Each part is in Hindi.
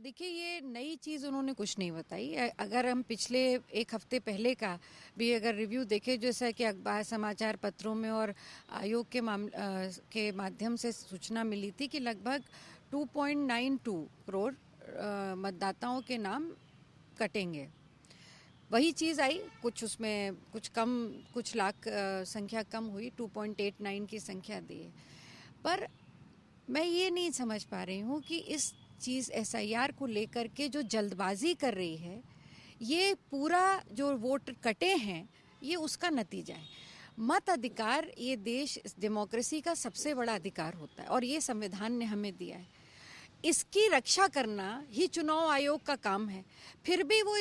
देखिए, ये नई चीज़ उन्होंने कुछ नहीं बताई। अगर हम पिछले एक हफ्ते पहले का भी अगर रिव्यू देखें, जैसा कि अखबार समाचार पत्रों में और आयोग के माध्यम से सूचना मिली थी कि लगभग 2.92 करोड़ मतदाताओं के नाम कटेंगे। वही चीज़ आई, कुछ उसमें कुछ कम, कुछ लाख संख्या कम हुई, 2.89 की संख्या दी। पर मैं ये नहीं समझ पा रही हूँ कि इस चीज़ एसआईआर को लेकर के जो जल्दबाजी कर रही है, ये पूरा जो वोट कटे हैं, ये उसका नतीजा है। मत अधिकार ये देश डेमोक्रेसी का सबसे बड़ा अधिकार होता है और ये संविधान ने हमें दिया है। इसकी रक्षा करना ही चुनाव आयोग का काम है। फिर भी वो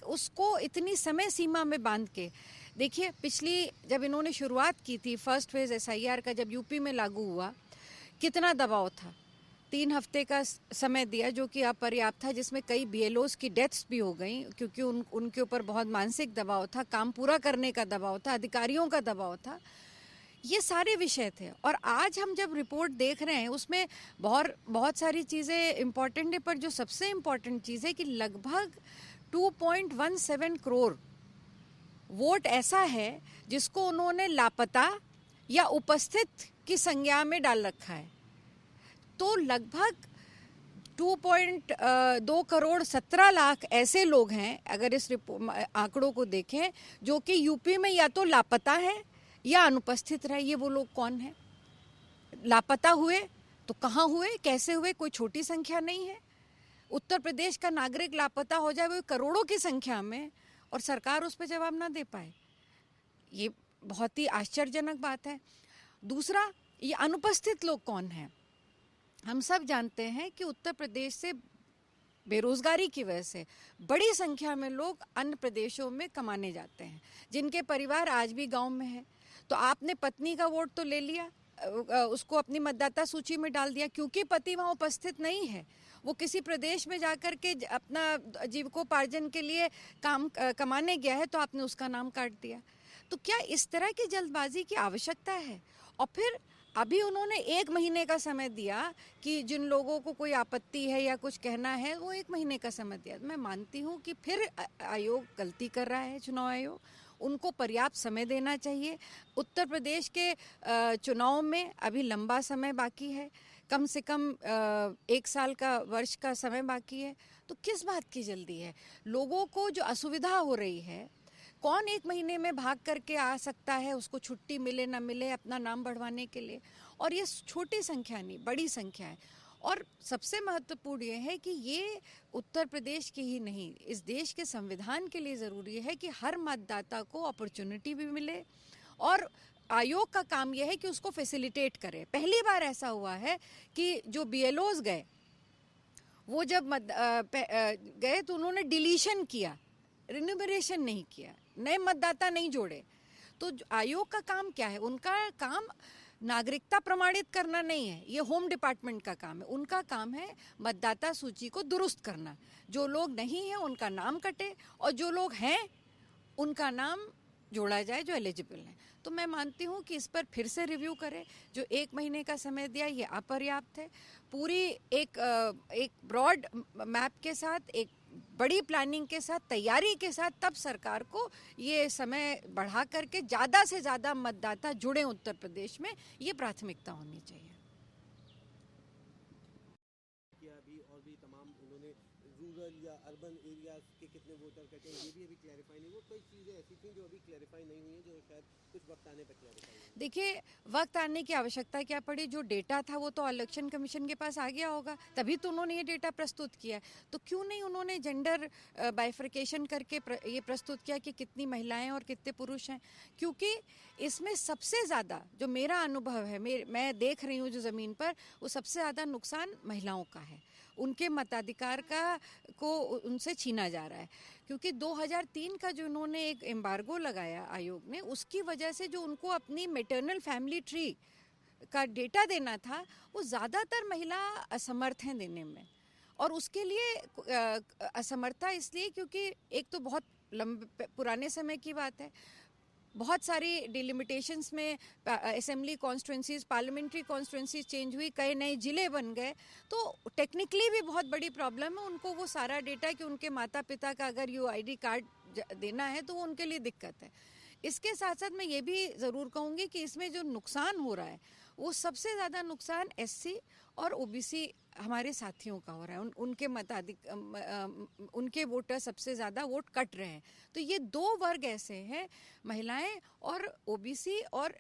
उसको इतनी समय सीमा में बांध के, देखिए पिछली जब इन्होंने शुरुआत की थी फर्स्ट फेज एसआईआर का, जब यूपी में लागू हुआ, कितना दबाव था। 3 हफ्ते का समय दिया जो कि अपर्याप्त था, जिसमें कई बीएलओज की डेथ्स भी हो गई क्योंकि उनके ऊपर बहुत मानसिक दबाव था, काम पूरा करने का दबाव था, अधिकारियों का दबाव था। ये सारे विषय थे। और आज हम जब रिपोर्ट देख रहे हैं उसमें बहुत सारी चीज़ें इम्पॉर्टेंट है, पर जो सबसे इम्पॉर्टेंट चीज़ है कि लगभग 2.17 करोड़ वोट ऐसा है जिसको उन्होंने लापता या उपस्थित की संज्ञा में डाल रखा है। तो लगभग 2.2 करोड़ 17 लाख ऐसे लोग हैं, अगर इस आंकड़ों को देखें, जो कि यूपी में या तो लापता है या अनुपस्थित रहे। ये वो लोग कौन है? लापता हुए तो कहाँ हुए, कैसे हुए? कोई छोटी संख्या नहीं है। उत्तर प्रदेश का नागरिक लापता हो जाए वो करोड़ों की संख्या में, और सरकार उस पर जवाब ना दे पाए, ये बहुत ही आश्चर्यजनक बात है। दूसरा, ये अनुपस्थित लोग कौन हैं? हम सब जानते हैं कि उत्तर प्रदेश से बेरोजगारी की वजह से बड़ी संख्या में लोग अन्य प्रदेशों में कमाने जाते हैं, जिनके परिवार आज भी गांव में है। तो आपने पत्नी का वोट तो ले लिया, उसको अपनी मतदाता सूची में डाल दिया, क्योंकि पति वहाँ उपस्थित नहीं है, वो किसी प्रदेश में जाकर के अपना जीविकोपार्जन के लिए काम कमाने गया है, तो आपने उसका नाम काट दिया। तो क्या इस तरह की जल्दबाजी की आवश्यकता है? और फिर अभी उन्होंने 1 महीने का समय दिया कि जिन लोगों को कोई आपत्ति है या कुछ कहना है, वो 1 महीने का समय दिया। मैं मानती हूँ कि फिर आयोग गलती कर रहा है, चुनाव आयोग। उनको पर्याप्त समय देना चाहिए। उत्तर प्रदेश के चुनाव में अभी लंबा समय बाकी है, कम से कम 1 साल का, वर्ष का समय बाकी है। तो किस बात की जल्दी है? लोगों को जो असुविधा हो रही है, कौन 1 महीने में भाग करके आ सकता है, उसको छुट्टी मिले ना मिले, अपना नाम बढ़वाने के लिए? और ये छोटी संख्या नहीं, बड़ी संख्या है। और सबसे महत्वपूर्ण ये है कि ये उत्तर प्रदेश की ही नहीं, इस देश के संविधान के लिए ज़रूरी है कि हर मतदाता को अपॉर्चुनिटी भी मिले, और आयोग का काम यह है कि उसको फैसिलिटेट करे। पहली बार ऐसा हुआ है कि जो बीएलओज गए, वो जब गए तो उन्होंने डिलीशन किया, रिन्यूमरेशन नहीं किया, नए मतदाता नहीं जोड़े। तो आयोग का काम क्या है? उनका काम नागरिकता प्रमाणित करना नहीं है, ये होम डिपार्टमेंट का काम है। उनका काम है मतदाता सूची को दुरुस्त करना। जो लोग नहीं हैं उनका नाम कटे, और जो लोग हैं उनका नाम जोड़ा जाए, जो एलिजिबल हैं। तो मैं मानती हूँ कि इस पर फिर से रिव्यू करें। जो 1 महीने का समय दिया, ये अपर्याप्त है। पूरी एक ब्रॉड मैप के साथ, एक बड़ी प्लानिंग के साथ, तैयारी के साथ, तब सरकार को ये समय बढ़ा करके ज़्यादा से ज़्यादा मतदाता जुड़े उत्तर प्रदेश में, ये प्राथमिकता होनी चाहिए। अभी और भी तमाम उन्होंने रूरल या अर्बन एरियाज के कितने वोटर कटे, ये भी अभी क्लैरिफाई नहीं हुआ। कोई चीज़ें ऐसी थी जो अभी क्लैरिफाई नहीं हुई है, जो शायद कुछ वक्त आने पर क्लैरिफाई होगी। देखिए, वक्त आने की आवश्यकता क्या पड़ी? जो डेटा था वो तो इलेक्शन कमीशन के पास आ गया होगा, तभी तो उन्होंने ये डेटा प्रस्तुत किया। तो क्यों नहीं उन्होंने जेंडर बाइफर्केशन करके ये प्रस्तुत किया कि कितनी महिलाएं और कितने पुरुष हैं? क्योंकि इसमें सबसे ज़्यादा जो मेरा अनुभव है, मैं देख रही हूँ जो ज़मीन पर, वो सबसे ज़्यादा नुकसान महिलाओं का है। उनके मताधिकार को उनसे छीना जा रहा है, क्योंकि 2003 का जो उन्होंने एक एम्बार्गो लगाया आयोग ने, उसकी वजह से जो उनको अपनी मैटरनल फैमिली ट्री का डेटा देना था, वो ज़्यादातर महिला असमर्थ हैं देने में। और उसके लिए असमर्थता इसलिए क्योंकि एक तो बहुत लंबे पुराने समय की बात है, बहुत सारी डिलिमिटेशंस में assembly constituencies, parliamentary constituencies change हुई, कई नए ज़िले बन गए, तो टेक्निकली भी बहुत बड़ी प्रॉब्लम है उनको वो सारा डेटा कि उनके माता पिता का अगर यूआईडी कार्ड देना है तो वो उनके लिए दिक्कत है। इसके साथ साथ मैं ये भी ज़रूर कहूँगी कि इसमें जो नुकसान हो रहा है वो सबसे ज़्यादा नुकसान एससी और ओबीसी हमारे साथियों का हो रहा है। उनके उनके वोटर सबसे ज़्यादा वोट कट रहे हैं। तो ये दो वर्ग ऐसे हैं, महिलाएं और ओबीसी और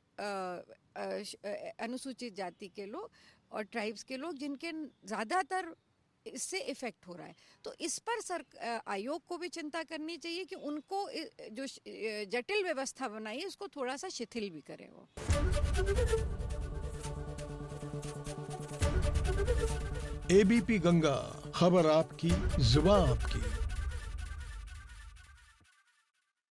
अनुसूचित जाति के लोग और ट्राइब्स के लोग, जिनके ज़्यादातर इससे इफेक्ट हो रहा है। तो इस पर आयोग को भी चिंता करनी चाहिए कि उनको जो जटिल व्यवस्था बनाई है उसको थोड़ा सा शिथिल भी करे वो। एबीपी गंगा, खबर आपकी, जुबान आपकी।